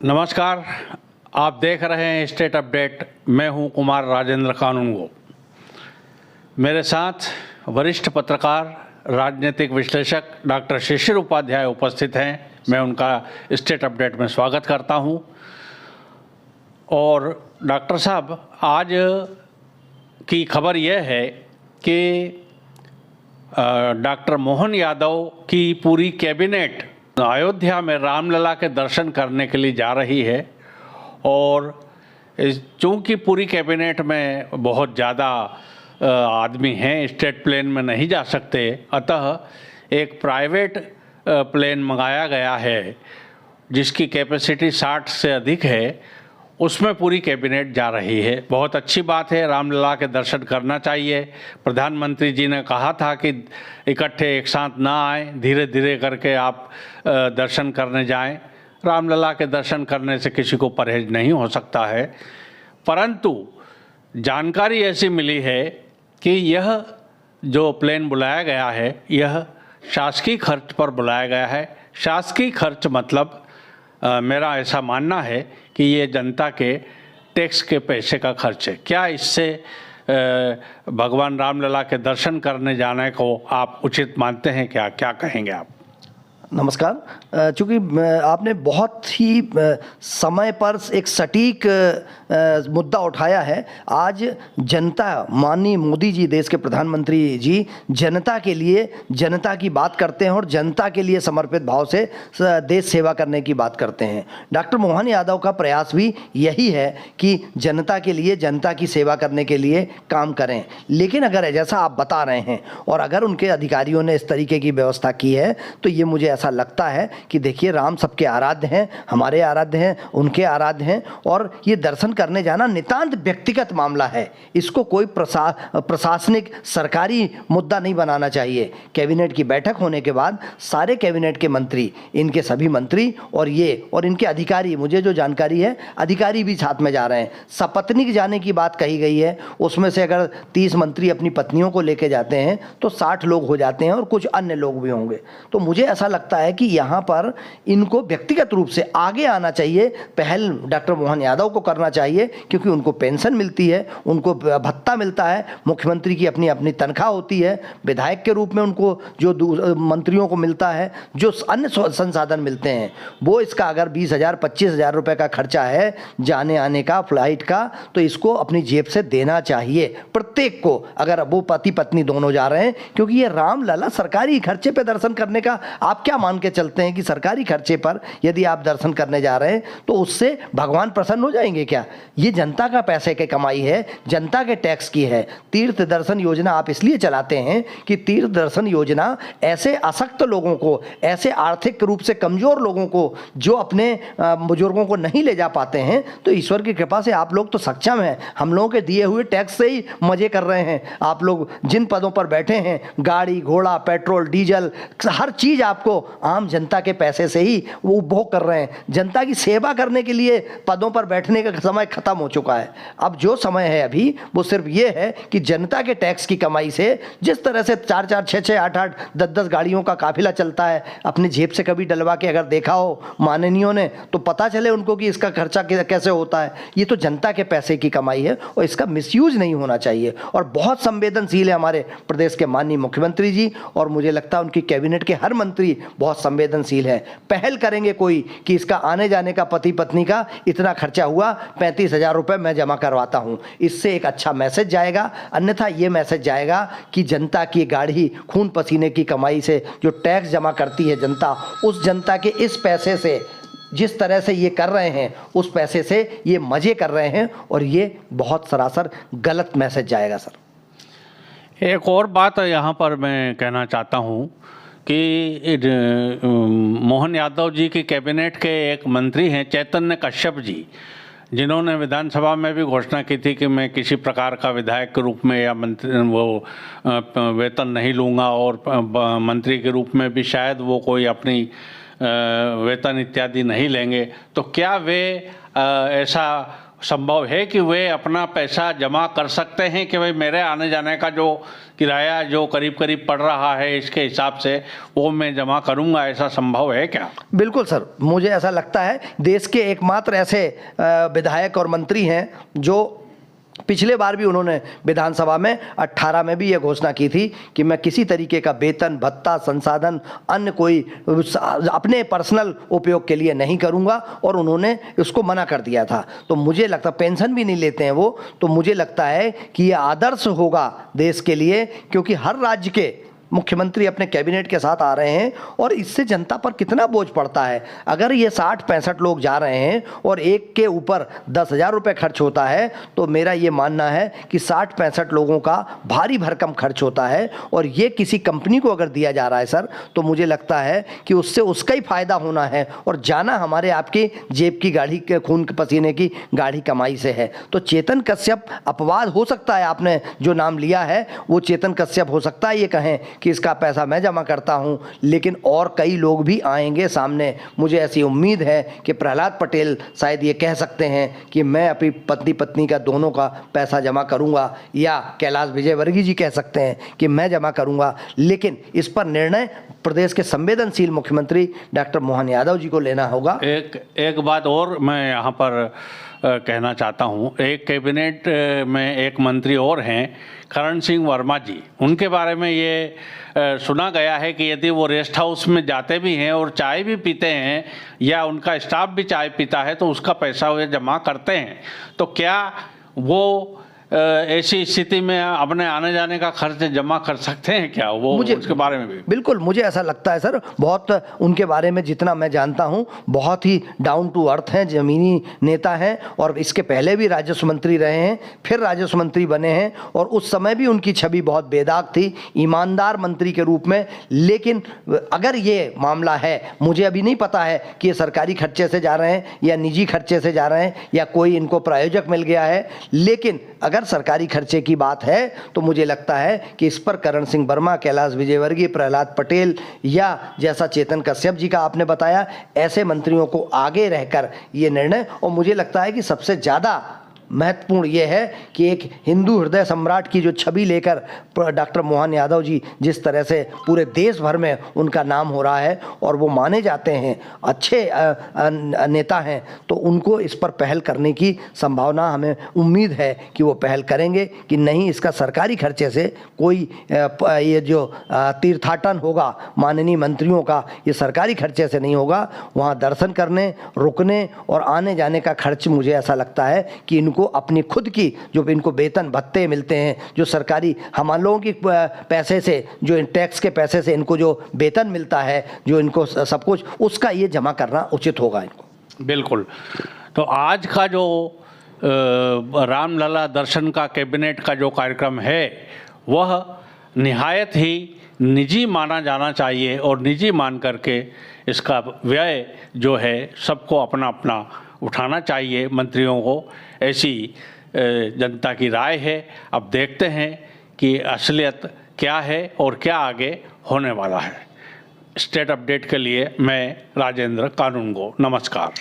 नमस्कार, आप देख रहे हैं स्टेट अपडेट। मैं हूं कुमार राजेंद्र कानूनगो। मेरे साथ वरिष्ठ पत्रकार, राजनीतिक विश्लेषक डॉक्टर शिशिर उपाध्याय उपस्थित हैं। मैं उनका स्टेट अपडेट में स्वागत करता हूं। और डॉक्टर साहब, आज की खबर यह है कि डॉक्टर मोहन यादव की पूरी कैबिनेट अयोध्या में रामलला के दर्शन करने के लिए जा रही है। और चूँकि पूरी कैबिनेट में बहुत ज़्यादा आदमी हैं, स्टेट प्लेन में नहीं जा सकते, अतः एक प्राइवेट प्लेन मंगाया गया है जिसकी कैपेसिटी 60 से अधिक है। उसमें पूरी कैबिनेट जा रही है। बहुत अच्छी बात है, रामलला के दर्शन करना चाहिए। प्रधानमंत्री जी ने कहा था कि इकट्ठे एक साथ ना आए, धीरे धीरे करके आप दर्शन करने जाएं। रामलला के दर्शन करने से किसी को परहेज नहीं हो सकता है। परंतु जानकारी ऐसी मिली है कि यह जो प्लेन बुलाया गया है, यह शासकीय खर्च पर बुलाया गया है। शासकीय खर्च मतलब मेरा ऐसा मानना है कि ये जनता के टैक्स के पैसे का खर्च है। क्या इससे भगवान रामलला के दर्शन करने जाने को आप उचित मानते हैं? क्या कहेंगे आप? नमस्कार। चूँकि आपने बहुत ही समय पर एक सटीक मुद्दा उठाया है। आज जनता, माननीय मोदी जी, देश के प्रधानमंत्री जी, जनता के लिए, जनता की बात करते हैं और जनता के लिए समर्पित भाव से देश सेवा करने की बात करते हैं। डॉक्टर मोहन यादव का प्रयास भी यही है कि जनता के लिए, जनता की सेवा करने के लिए काम करें। लेकिन अगर जैसा आप बता रहे हैं और अगर उनके अधिकारियों ने इस तरीके की व्यवस्था की है तो ये मुझे ऐसा लगता है कि देखिए, राम सबके आराध्य हैं, हमारे आराध्य हैं, उनके आराध्य हैं। और ये दर्शन करने जाना नितांत व्यक्तिगत मामला है। इसको कोई प्रशासनिक सरकारी मुद्दा नहीं बनाना चाहिए। कैबिनेट की बैठक होने के बाद सारे कैबिनेट के मंत्री, इनके सभी मंत्री और इनके अधिकारी, मुझे जो जानकारी है अधिकारी भी साथ में जा रहे हैं। सपत्नीक जाने की बात कही गई है। उसमें से अगर 30 मंत्री अपनी पत्नियों को लेके जाते हैं तो 60 लोग हो जाते हैं और कुछ अन्य लोग भी होंगे। तो मुझे ऐसा लगता है कि यहाँ पर इनको व्यक्तिगत रूप से आगे आना चाहिए। पहल डॉक्टर मोहन यादव को करना चाहिए क्योंकि उनको पेंशन मिलती है, उनको भत्ता मिलता है, मुख्यमंत्री की अपनी अपनी तनख्वाह होती है, विधायक के रूप में उनको जो मंत्रियों को मिलता है, जो अन्य संसाधन मिलते हैं, वो इसका अगर 20,000 25,000 रुपये का खर्चा है जाने आने का, फ्लाइट का, तो इसको अपनी जेब से देना चाहिए प्रत्येक को, अगर वो पति पत्नी दोनों जा रहे हैं। क्योंकि ये रामलला सरकारी खर्चे पे दर्शन करने का आप क्या मान के चलते हैं कि सरकारी खर्चे पर यदि आप दर्शन करने जा रहे हैं तो उससे भगवान प्रसन्न हो जाएंगे क्या? ये जनता का पैसे की कमाई है, जनता के टैक्स की है। तीर्थ दर्शन योजना आप इसलिए चलाते हैं कि तीर्थ दर्शन योजना ऐसे अशक्त लोगों को, ऐसे आर्थिक रूप से कमजोर लोगों को, जो अपने बुजुर्गों को नहीं ले जा पाते हैं, तो ईश्वर की कृपा से आप लोग तो सक्षम हैं। हम लोगों के दिए हुए टैक्स से ही मजे कर रहे हैं। आप लोग जिन पदों पर बैठे हैं, गाड़ी घोड़ा, पेट्रोल डीजल, हर चीज आपको आम जनता के पैसे से ही वो उपभोग कर रहे हैं। जनता की सेवा करने के लिए पदों पर बैठने का समय खत्म हो चुका है। अब जो समय है अभी वो सिर्फ ये है कि जनता के टैक्स की कमाई से जिस तरह से 4-4, 6-6, 8-8, 10-10 गाड़ियों का काफिला चलता है, अपनी जेब से कभी डलवा के अगर देखा हो माननीयों ने तो पता चले उनको कि इसका खर्चा कैसे होता है। ये तो जनता के पैसे की कमाई है और इसका मिसयूज नहीं होना चाहिए। और बहुत संवेदनशील है हमारे प्रदेश के माननीय मुख्यमंत्री जी, और मुझे लगता है उनकी कैबिनेट के हर मंत्री बहुत संवेदनशील है। पहल करेंगे कोई कि इसका आने जाने का, पति पत्नी का इतना खर्चा हुआ, 35,000 रुपये मैं जमा करवाता हूं। इससे एक अच्छा मैसेज जाएगा। अन्यथा ये मैसेज जाएगा कि जनता की गाढ़ी खून पसीने की कमाई से जो टैक्स जमा करती है जनता, उस जनता के इस पैसे से जिस तरह से ये कर रहे हैं, उस पैसे से ये मजे कर रहे हैं, और ये बहुत सरासर गलत मैसेज जाएगा। सर, एक और बात यहाँ पर मैं कहना चाहता हूँ कि मोहन यादव जी की कैबिनेट के एक मंत्री हैं चैतन्य कश्यप जी, जिन्होंने विधानसभा में भी घोषणा की थी कि मैं किसी प्रकार का विधायक के रूप में या मंत्री वेतन नहीं लूँगा, और मंत्री के रूप में भी शायद वो कोई अपनी वेतन इत्यादि नहीं लेंगे। तो क्या वे ऐसा संभव है कि वे अपना पैसा जमा कर सकते हैं कि भाई मेरे आने जाने का जो किराया जो करीब करीब पड़ रहा है इसके हिसाब से वो मैं जमा करूंगा, ऐसा संभव है क्या? बिल्कुल सर, मुझे ऐसा लगता है देश के एकमात्र ऐसे विधायक और मंत्री हैं जो पिछले बार भी उन्होंने विधानसभा में 18 में भी यह घोषणा की थी कि मैं किसी तरीके का वेतन भत्ता संसाधन अन्य कोई अपने पर्सनल उपयोग के लिए नहीं करूंगा, और उन्होंने उसको मना कर दिया था। तो मुझे लगता, पेंशन भी नहीं लेते हैं वो, तो मुझे लगता है कि यह आदर्श होगा देश के लिए, क्योंकि हर राज्य के मुख्यमंत्री अपने कैबिनेट के साथ आ रहे हैं और इससे जनता पर कितना बोझ पड़ता है। अगर ये 60-65 लोग जा रहे हैं और एक के ऊपर 10,000 रुपये खर्च होता है, तो मेरा ये मानना है कि 60-65 लोगों का भारी भरकम खर्च होता है, और ये किसी कंपनी को अगर दिया जा रहा है सर, तो मुझे लगता है कि उससे उसका ही फायदा होना है, और जाना हमारे आपकी जेब की गाढ़ी के खून के पसीने की गाढ़ी कमाई से है। तो चेतन कश्यप अपवाद हो सकता है, आपने जो नाम लिया है वो चेतन कश्यप हो सकता है ये कहें कि इसका पैसा मैं जमा करता हूं, लेकिन और कई लोग भी आएंगे सामने। मुझे ऐसी उम्मीद है कि प्रहलाद पटेल शायद ये कह सकते हैं कि मैं अपनी पत्नी का दोनों का पैसा जमा करूंगा, या कैलाश विजयवर्गीय जी कह सकते हैं कि मैं जमा करूंगा, लेकिन इस पर निर्णय प्रदेश के संवेदनशील मुख्यमंत्री डॉक्टर मोहन यादव जी को लेना होगा। एक बात और मैं यहाँ पर कहना चाहता हूँ। एक कैबिनेट में एक मंत्री और हैं, करण सिंह वर्मा जी, उनके बारे में ये सुना गया है कि यदि वो रेस्ट हाउस में जाते भी हैं और चाय भी पीते हैं या उनका स्टाफ भी चाय पीता है तो उसका पैसा वे जमा करते हैं। तो क्या वो ऐसी स्थिति में अपने आने जाने का खर्च जमा कर सकते हैं क्या? वो मुझे उसके बारे में भी बिल्कुल मुझे ऐसा लगता है सर, बहुत उनके बारे में जितना मैं जानता हूं बहुत ही डाउन टू अर्थ हैं, ज़मीनी नेता हैं, और इसके पहले भी राजस्व मंत्री रहे हैं, फिर राजस्व मंत्री बने हैं, और उस समय भी उनकी छवि बहुत बेदाग थी ईमानदार मंत्री के रूप में। लेकिन अगर ये मामला है, मुझे अभी नहीं पता है कि ये सरकारी खर्चे से जा रहे हैं या निजी खर्चे से जा रहे हैं या कोई इनको प्रायोजक मिल गया है, लेकिन अगर सरकारी खर्चे की बात है तो मुझे लगता है कि इस पर करण सिंह वर्मा, कैलाश विजयवर्गीय, प्रहलाद पटेल या जैसा चेतन कश्यप जी का आपने बताया, ऐसे मंत्रियों को आगे रहकर ये निर्णय, और मुझे लगता है कि सबसे ज़्यादा महत्वपूर्ण यह है कि एक हिंदू हृदय सम्राट की जो छवि लेकर डॉक्टर मोहन यादव जी जिस तरह से पूरे देश भर में उनका नाम हो रहा है और वो माने जाते हैं अच्छे नेता हैं, तो उनको इस पर पहल करने की संभावना, हमें उम्मीद है कि वो पहल करेंगे कि नहीं, इसका सरकारी खर्चे से कोई ये जो तीर्थाटन होगा माननीय मंत्रियों का, ये सरकारी खर्चे से नहीं होगा। वहाँ दर्शन करने, रुकने और आने जाने का खर्च मुझे ऐसा लगता है कि इनको अपनी खुद की जो इनको वेतन भत्ते मिलते हैं, जो सरकारी हम लोगों की पैसे से, जो टैक्स के पैसे से इनको जो वेतन मिलता है, जो इनको सब कुछ, उसका ये जमा करना उचित होगा इनको। बिल्कुल। तो आज का जो रामलला दर्शन का कैबिनेट का जो कार्यक्रम है वह निहायत ही निजी माना जाना चाहिए, और निजी मान करके इसका व्यय जो है सबको अपना अपना उठाना चाहिए, मंत्रियों को, ऐसी जनता की राय है। अब देखते हैं कि असलियत क्या है और क्या आगे होने वाला है। स्टेट अपडेट के लिए मैं राजेंद्र कानूनगो, नमस्कार।